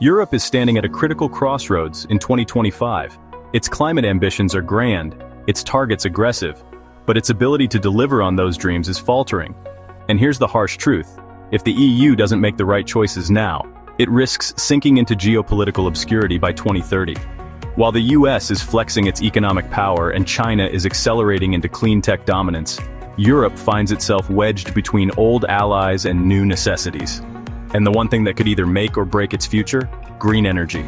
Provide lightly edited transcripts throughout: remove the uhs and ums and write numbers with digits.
Europe is standing at a critical crossroads in 2025. Its climate ambitions are grand, its targets aggressive, but its ability to deliver on those dreams is faltering. And here's the harsh truth. If the EU doesn't make the right choices now, it risks sinking into geopolitical obscurity by 2030. While the US is flexing its economic power and China is accelerating into clean tech dominance, Europe finds itself wedged between old allies and new necessities. And the one thing that could either make or break its future? Green energy.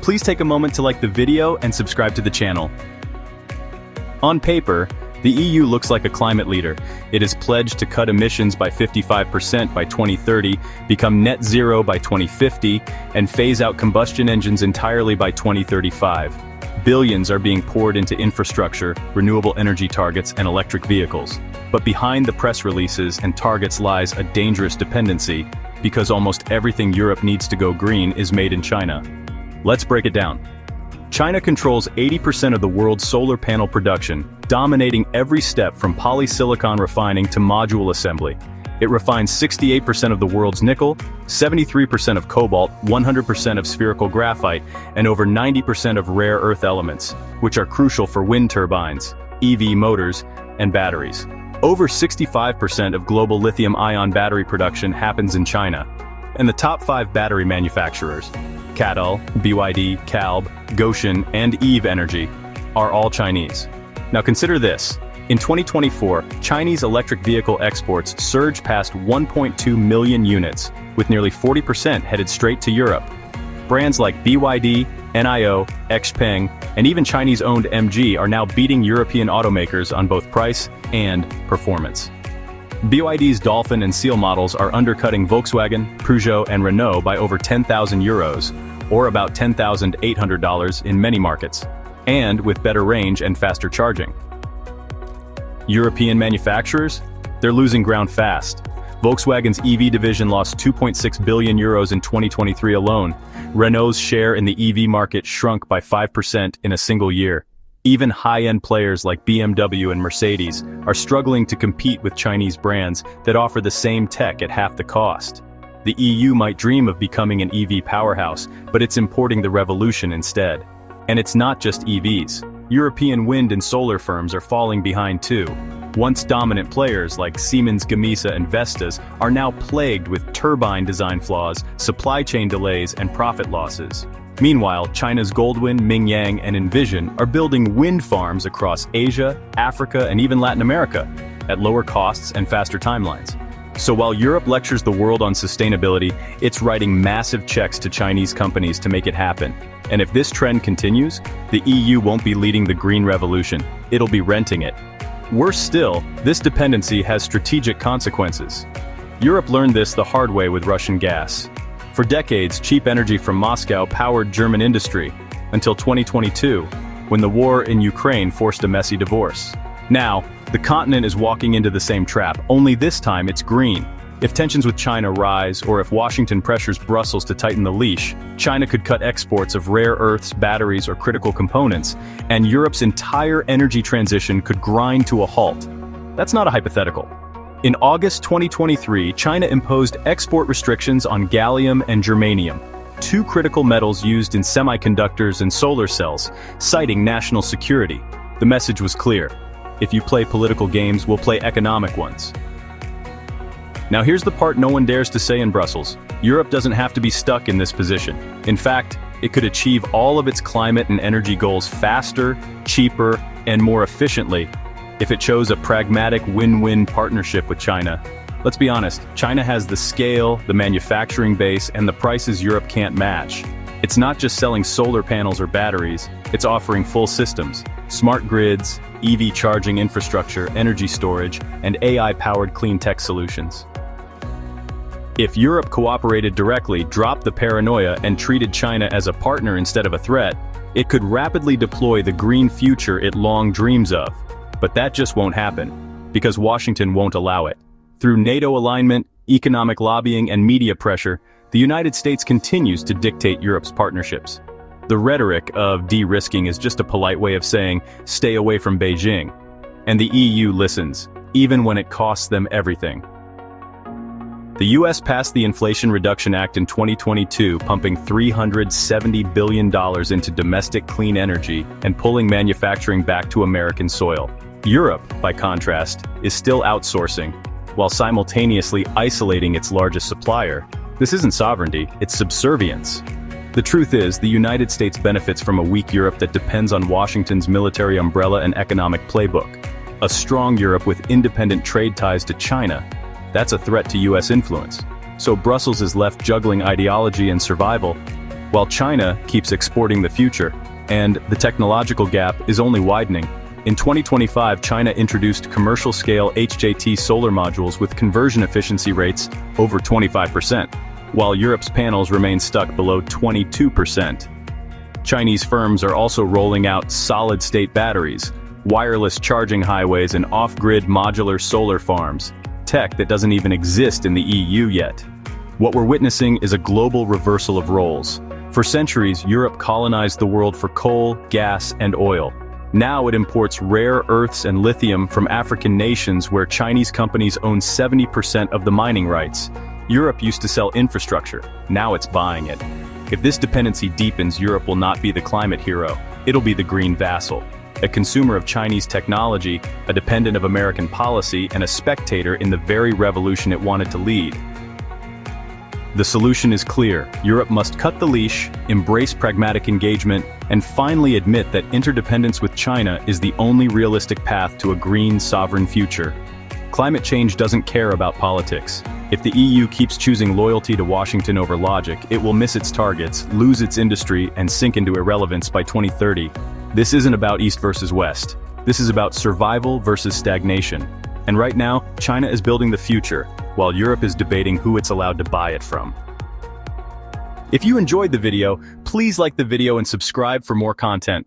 Please take a moment to like the video and subscribe to the channel. On paper, the EU looks like a climate leader. It is pledged to cut emissions by 55% by 2030, become net zero by 2050, and phase out combustion engines entirely by 2035. Billions are being poured into infrastructure, renewable energy targets, and electric vehicles. But behind the press releases and targets lies a dangerous dependency, because almost everything Europe needs to go green is made in China. Let's break it down. China controls 80% of the world's solar panel production, dominating every step from polysilicon refining to module assembly. It refines 68% of the world's nickel, 73% of cobalt, 100% of spherical graphite, and over 90% of rare earth elements, which are crucial for wind turbines, EV motors, and batteries. Over 65% of global lithium-ion battery production happens in China. And the top 5 battery manufacturers, CATL, BYD, CALB, Gotion, and Eve Energy, are all Chinese. Now consider this. In 2024, Chinese electric vehicle exports surged past 1.2 million units, with nearly 40% headed straight to Europe. Brands like BYD, NIO, XPeng, and even Chinese-owned MG are now beating European automakers on both price and performance. BYD's Dolphin and Seal models are undercutting Volkswagen, Peugeot, and Renault by over 10,000 euros, or about $10,800 in many markets, and with better range and faster charging. European manufacturers? They're losing ground fast. Volkswagen's EV division lost 2.6 billion euros in 2023 alone. Renault's share in the EV market shrunk by 5% in a single year. Even high-end players like BMW and Mercedes are struggling to compete with Chinese brands that offer the same tech at half the cost. The EU might dream of becoming an EV powerhouse, but it's importing the revolution instead. And it's not just EVs. European wind and solar firms are falling behind too. Once dominant players like Siemens Gamesa and Vestas are now plagued with turbine design flaws, supply chain delays, and profit losses. Meanwhile, China's Goldwind, Mingyang, and Envision are building wind farms across Asia, Africa, and even Latin America, at lower costs and faster timelines. So while Europe lectures the world on sustainability, it's writing massive checks to Chinese companies to make it happen. And if this trend continues, the EU won't be leading the green revolution, it'll be renting it. Worse still, this dependency has strategic consequences. Europe learned this the hard way with Russian gas. For decades, cheap energy from Moscow powered German industry, until 2022, when the war in Ukraine forced a messy divorce. Now, the continent is walking into the same trap, only this time it's green. If tensions with China rise, or if Washington pressures Brussels to tighten the leash, China could cut exports of rare earths, batteries, or critical components, and Europe's entire energy transition could grind to a halt. That's not a hypothetical. In August 2023, China imposed export restrictions on gallium and germanium, 2 critical metals used in semiconductors and solar cells, citing national security. The message was clear. If you play political games, we'll play economic ones. Now here's the part no one dares to say in Brussels. Europe doesn't have to be stuck in this position. In fact, it could achieve all of its climate and energy goals faster, cheaper, and more efficiently if it chose a pragmatic win-win partnership with China. Let's be honest, China has the scale, the manufacturing base, and the prices Europe can't match. It's not just selling solar panels or batteries, it's offering full systems, smart grids, EV charging infrastructure, energy storage, and AI-powered clean tech solutions. If Europe cooperated directly, dropped the paranoia, and treated China as a partner instead of a threat, it could rapidly deploy the green future it long dreams of. But that just won't happen, because Washington won't allow it. Through NATO alignment, economic lobbying, and media pressure, the United States continues to dictate Europe's partnerships. The rhetoric of de-risking is just a polite way of saying, stay away from Beijing. And the EU listens, even when it costs them everything. The US passed the Inflation Reduction Act in 2022, pumping $370 billion into domestic clean energy and pulling manufacturing back to American soil. Europe, by contrast, is still outsourcing, while simultaneously isolating its largest supplier. This isn't sovereignty, it's subservience. The truth is, the United States benefits from a weak Europe that depends on Washington's military umbrella and economic playbook. A strong Europe with independent trade ties to China, that's a threat to US influence. So Brussels is left juggling ideology and survival, while China keeps exporting the future, and the technological gap is only widening. In 2025, China introduced commercial-scale HJT solar modules with conversion efficiency rates over 25%, while Europe's panels remain stuck below 22%. Chinese firms are also rolling out solid-state batteries, wireless charging highways, and off-grid modular solar farms, tech that doesn't even exist in the EU yet. What we're witnessing is a global reversal of roles. For centuries, Europe colonized the world for coal, gas, and oil. Now it imports rare earths and lithium from African nations where Chinese companies own 70% of the mining rights. Europe used to sell infrastructure, now it's buying it. If this dependency deepens, Europe will not be the climate hero, it'll be the green vassal. A consumer of Chinese technology, a dependent of American policy, and a spectator in the very revolution it wanted to lead. The solution is clear. Europe must cut the leash, embrace pragmatic engagement, and finally admit that interdependence with China is the only realistic path to a green, sovereign future. Climate change doesn't care about politics. If the EU keeps choosing loyalty to Washington over logic, it will miss its targets, lose its industry, and sink into irrelevance by 2030. This isn't about East versus West. This is about survival versus stagnation. And right now, China is building the future, while Europe is debating who it's allowed to buy it from. If you enjoyed the video, please like the video and subscribe for more content.